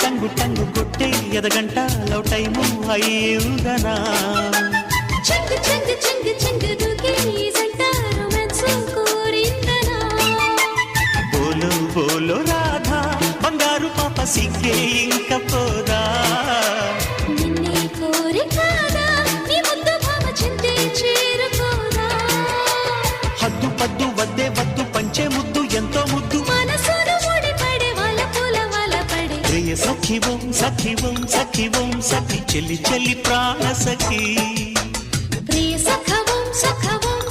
టంగు టంగు కొట్టే ఎదగంట love time అయ్యిందనా చెంగు చెంగు చెంగు చెంగు దూకి జంట రొమాన్స్ కోరిందనా బోలో బోలో రాధా బంగారు పాప సిగ్గే ఇంక పోదా నిన్నే కోరి కాదా నీ ముద్దు భామ చింతే చేరుకోదా హద్దు పద్దు వద్దే వద్దు పంచే ముద్దు ఎంతో ముద్దు మనసును ముడిపడే వాళ్ళ పూల వాళ్ళ పడే ప్రియ సఖివం సఖివం సఖివం సఖి చెల్లి చెల్లి ప్రాణ సఖి ప్రియ సఖవం సఖవం